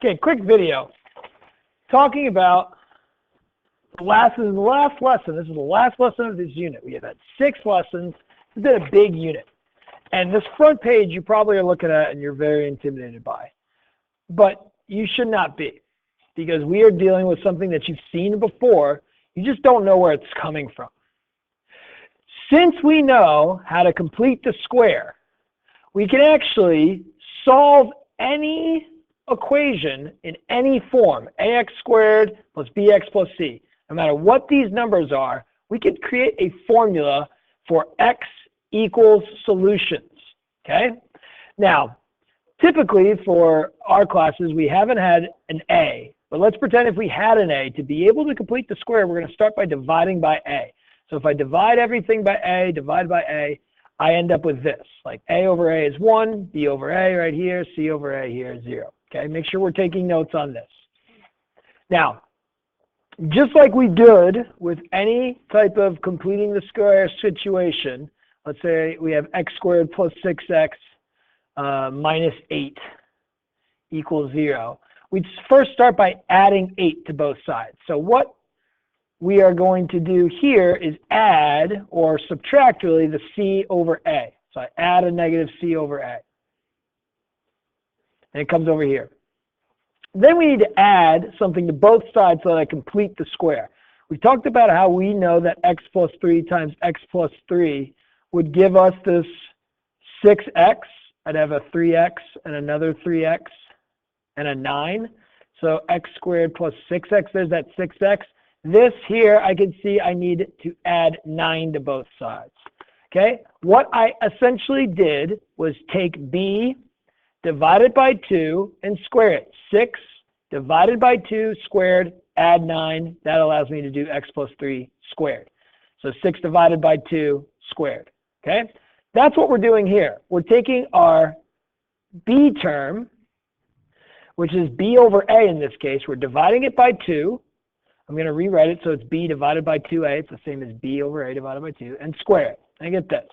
Okay, quick video talking about the last lesson. This is the last lesson of this unit. We have had 6 lessons. It's been a big unit. And this front page you probably are looking at and you're very intimidated by. But you should not be, because we are dealing with something that you've seen before. You just don't know where it's coming from. Since we know how to complete the square, we can actually solve any equation in any form, ax squared plus bx plus c. No matter what these numbers are, we can create a formula for x equals solutions, okay? Now, typically for our classes, we haven't had an a, but let's pretend if we had an a. To be able to complete the square, we're going to start by dividing by a. So if I divide everything by a, divide by a, I end up with this. Like a over a is 1, b over a right here, c over a here is 0. Okay, make sure we're taking notes on this. Now, just like we did with any type of completing the square situation, let's say we have x squared plus 6x minus 8 equals 0. We'd first start by adding 8 to both sides. So what we are going to do here is add or subtract really the c over a. So I add a negative c over a. And it comes over here. Then we need to add something to both sides so that I complete the square. We talked about how we know that x plus 3 times x plus 3 would give us this 6x. I'd have a 3x and another 3x and a 9. So x squared plus 6x, there's that 6x. This here, I can see I need to add 9 to both sides. Okay? What I essentially did was take b divided by 2 and square it. 6 divided by 2 squared, add 9. That allows me to do x plus 3 squared. So 6 divided by 2 squared. Okay? That's what we're doing here. We're taking our b term, which is b over a in this case. We're dividing it by 2. I'm going to rewrite it so it's b divided by 2a. It's the same as b over a divided by 2. And square it. I get this.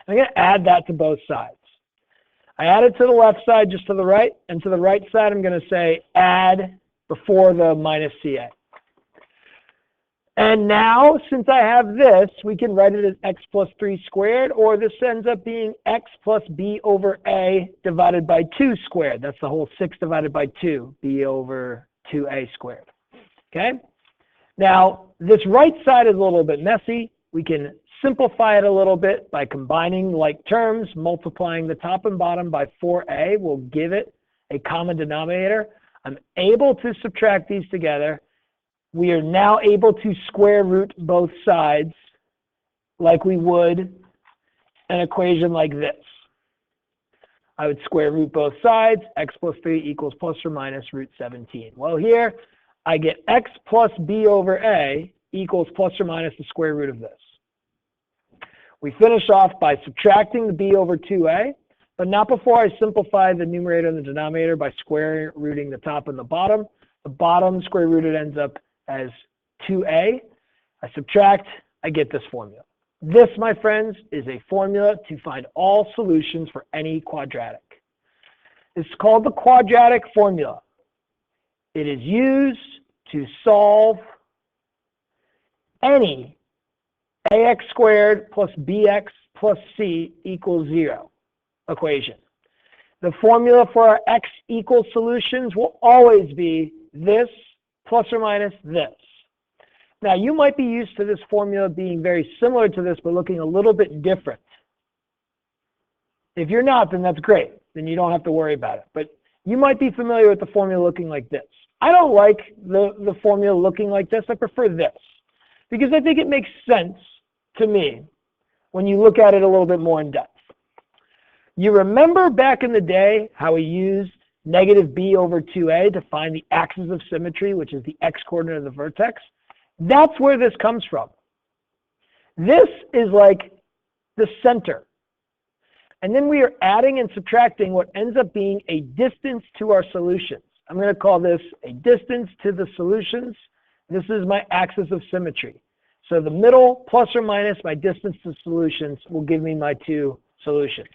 I'm going to add that to both sides. I add it to the left side, just to the right. And to the right side, I'm going to say add before the minus ca. And now, since I have this, we can write it as x plus 3 squared, or this ends up being x plus b over a divided by 2 squared. That's the whole 6 divided by 2, b over 2a squared. Okay? Now, this right side is a little bit messy. We can simplify it a little bit by combining like terms, multiplying the top and bottom by 4a will give it a common denominator. I'm able to subtract these together. We are now able to square root both sides like we would an equation like this. I would square root both sides. X plus 3 equals plus or minus root 17. Well, here I get x plus b over a equals plus or minus the square root of this. We finish off by subtracting the b over 2a, but not before I simplify the numerator and the denominator by square rooting the top and the bottom. The bottom square rooted ends up as 2a. I subtract, I get this formula. This, my friends, is a formula to find all solutions for any quadratic. It's called the quadratic formula. It is used to solve any ax squared plus bx plus c equals 0 equation. The formula for our x equals solutions will always be this plus or minus this. Now, you might be used to this formula being very similar to this, but looking a little bit different. If you're not, then that's great. Then you don't have to worry about it. But you might be familiar with the formula looking like this. I don't like the formula looking like this. I prefer this, because I think it makes sense to me when you look at it a little bit more in depth. You remember back in the day how we used negative b over 2a to find the axis of symmetry, which is the x-coordinate of the vertex? That's where this comes from. This is like the center. And then we are adding and subtracting what ends up being a distance to our solutions. I'm going to call this a distance to the solutions. This is my axis of symmetry. So the middle plus or minus my distance to solutions will give me my 2 solutions.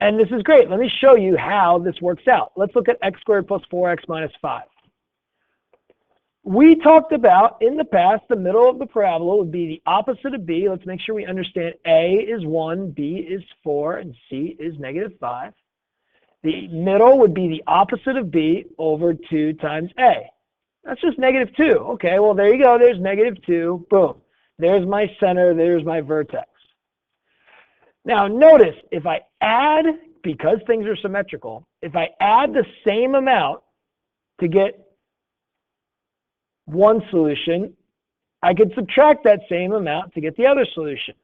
And this is great. Let me show you how this works out. Let's look at x squared plus 4x minus 5. We talked about in the past, the middle of the parabola would be the opposite of b. Let's make sure we understand a is 1, b is 4, and c is negative 5. The middle would be the opposite of b over 2 times a. That's just negative 2. Okay, well, there you go. There's negative 2. Boom. There's my center. There's my vertex. Now, notice if I add, because things are symmetrical, if I add the same amount to get one solution, I could subtract that same amount to get the other solution.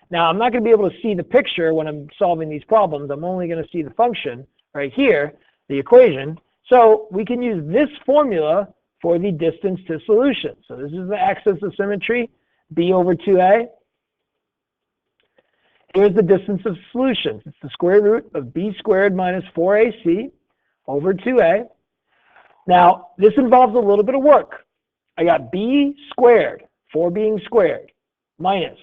Now, I'm not going to be able to see the picture when I'm solving these problems. I'm only going to see the function right here, the equation. So we can use this formula for the distance to solution. So this is the axis of symmetry, b over 2a. Here's the distance of solutions. It's the square root of b squared minus 4ac over 2a. Now, this involves a little bit of work. I got b squared, 4 being squared, minus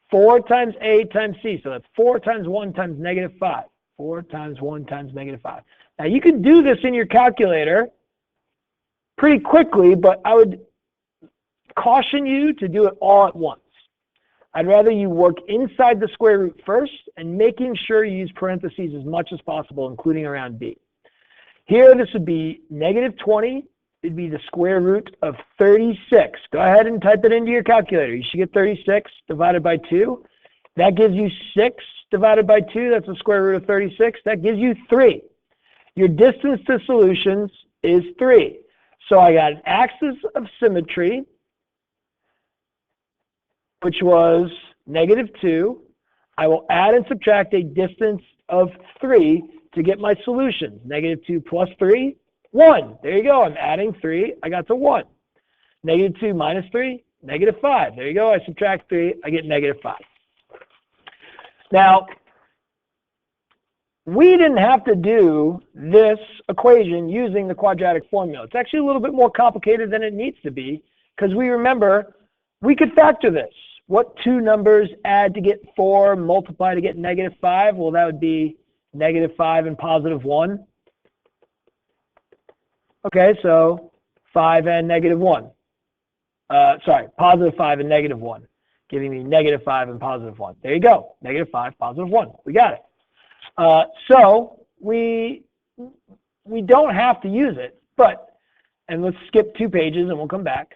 4 times a times c. So that's 4 times 1 times negative 5. 4 times 1 times negative 5. Now, you can do this in your calculator pretty quickly, but I would caution you to do it all at once. I'd rather you work inside the square root first and making sure you use parentheses as much as possible, including around b. Here, this would be negative 20. It'd be the square root of 36. Go ahead and type it into your calculator. You should get 36 divided by 2. That gives you 6 divided by 2. That's the square root of 36. That gives you 3. Your distance to solutions is 3. So I got an axis of symmetry, which was negative 2. I will add and subtract a distance of 3 to get my solutions. Negative 2 plus 3, 1. There you go. I'm adding 3. I got to 1. Negative 2 minus 3, negative 5. There you go. I subtract 3. I get negative 5. Now, we didn't have to do this equation using the quadratic formula. It's actually a little bit more complicated than it needs to be because we remember we could factor this. What two numbers add to get 4, multiply to get negative 5? Well, that would be negative 5 and positive 1. Okay, so 5 and negative 1. Positive 5 and negative 1, giving me negative 5 and positive 1. There you go, negative 5, positive 1. We got it. So we don't have to use it, and let's skip 2 pages and we'll come back.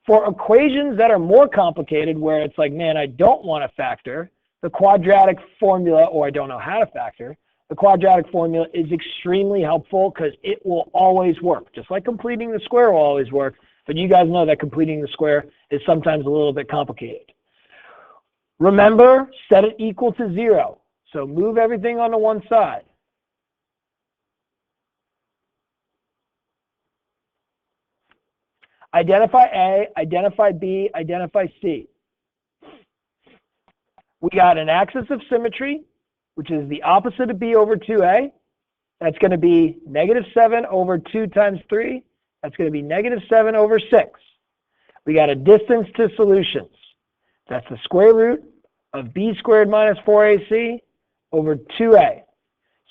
For equations that are more complicated, where it's like, man, I don't want to factor, the quadratic formula, or I don't know how to factor, the quadratic formula is extremely helpful because it will always work. Just like completing the square will always work, but you guys know that completing the square is sometimes a little bit complicated. Remember, set it equal to 0. So move everything onto one side. Identify A, identify B, identify C. We got an axis of symmetry, which is the opposite of B over 2A. That's going to be negative 7 over 2 times 3. That's going to be negative 7 over 6. We got a distance to solutions. That's the square root of B squared minus 4AC over 2A.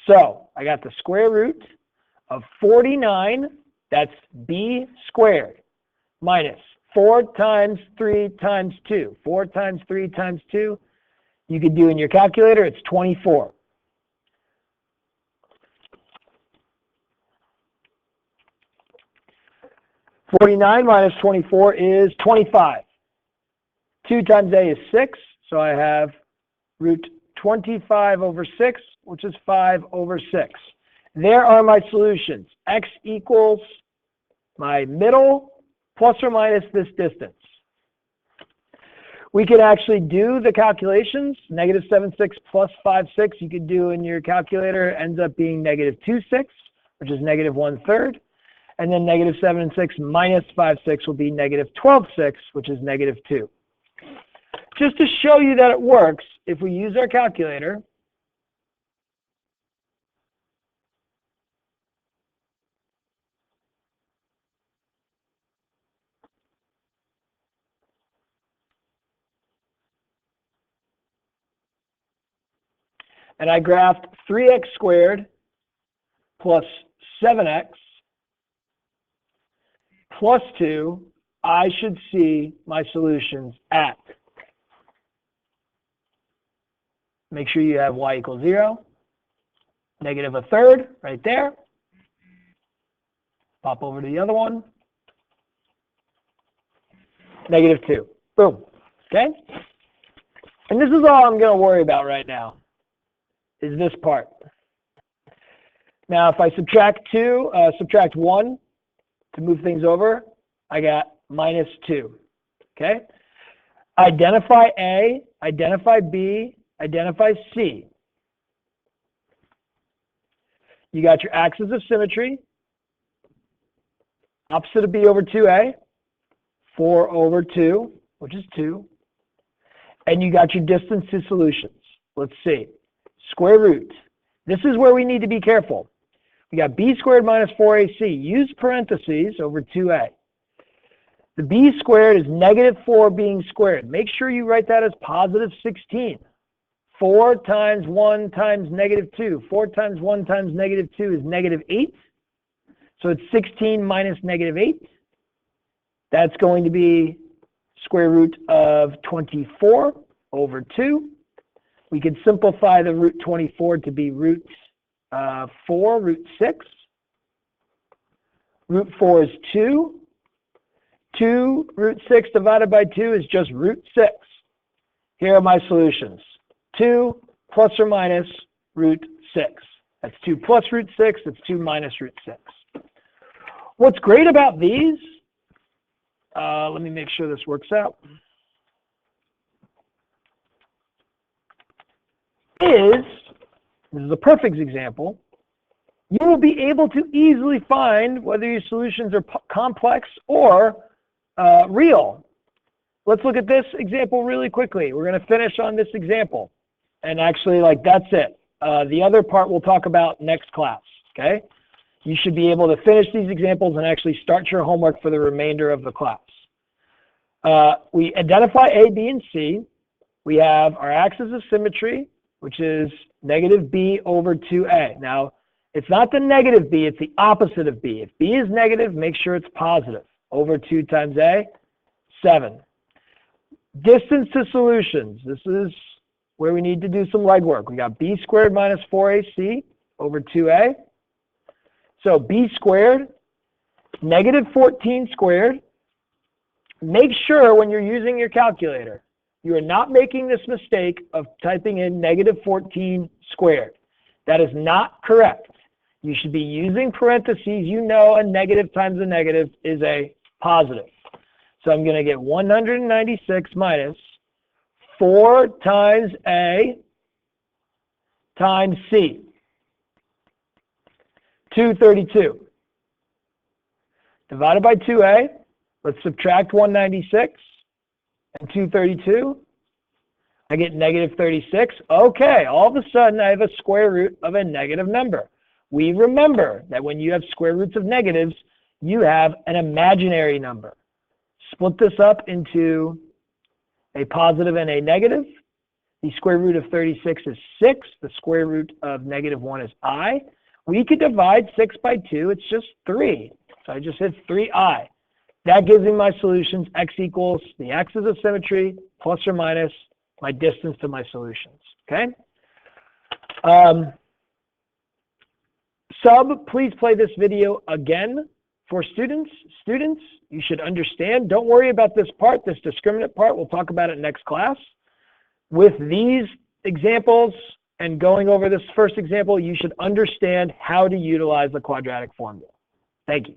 So I got the square root of 49, that's B squared, minus 4 times 3 times 2. 4 times 3 times 2, you could do in your calculator, it's 24. (49 minus 24 is 25. 2 times A is 6, so I have root 25 over 6, which is 5 over 6. There are my solutions. X equals my middle plus or minus this distance. We could actually do the calculations. Negative 7, 6 plus 5, 6 you could do in your calculator ends up being negative 2, 6, which is negative 1/3. And then negative 7 and 6 minus 5, 6 will be negative 12, 6, which is negative 2. Just to show you that it works, if we use our calculator, and I graphed 3x squared plus 7x plus 2, I should see my solutions at. Make sure you have y equals 0, negative a third right there. Pop over to the other one. Negative 2. Boom. Okay? And this is all I'm going to worry about right now, is this part. Now, if I subtract 1 to move things over, I got minus 2. Okay? Identify A, identify B, identify C. You got your axis of symmetry, opposite of B over 2A, 4 over 2, which is 2. And you got your distance to solutions. Let's see. Square root. This is where we need to be careful. We got b squared minus 4ac. Use parentheses over 2a. The b squared is negative 4 being squared. Make sure you write that as positive 16. 4 times 1 times negative 2. 4 times 1 times negative 2 is negative 8. So it's 16 minus negative 8. That's going to be square root of 24 over 2. We could simplify the root 24 to be root 4, root 6. Root 4 is 2. 2 root 6 divided by 2 is just root 6. Here are my solutions. 2 plus or minus root 6. That's 2 plus root 6. That's 2 minus root 6. What's great about these, let me make sure this works out, this is a perfect example. You will be able to easily find whether your solutions are complex or real. Let's look at this example really quickly. We're going to finish on this example. And actually, that's it. The other part we'll talk about next class, okay? You should be able to finish these examples and actually start your homework for the remainder of the class. We identify A, B, and C. We have our axis of symmetry, which is negative B over 2A. Now, it's not the negative B, it's the opposite of B. If B is negative, make sure it's positive. Over 2 times A, 7. Distance to solutions. This is where we need to do some legwork. We got B squared minus 4AC over 2A. So B squared, negative 14 squared. Make sure when you're using your calculator, you are not making this mistake of typing in negative 14 squared. That is not correct. You should be using parentheses. You know a negative times a negative is a positive. So I'm going to get 196 minus 4 times A times C. 232. Divided by 2A. Let's subtract 196 and 232. I get negative 36. Okay, all of a sudden I have a square root of a negative number. We remember that when you have square roots of negatives, you have an imaginary number. Split this up into a positive and a negative. The square root of 36 is 6. The square root of negative 1 is I. We could divide 6 by 2. It's just 3. So I just hit 3i. That gives me my solutions. X equals the axis of symmetry plus or minus my distance to my solutions. Okay? Please play this video again for students. Students, you should understand. Don't worry about this part, this discriminant part. We'll talk about it next class. With these examples and going over this first example, you should understand how to utilize the quadratic formula. Thank you.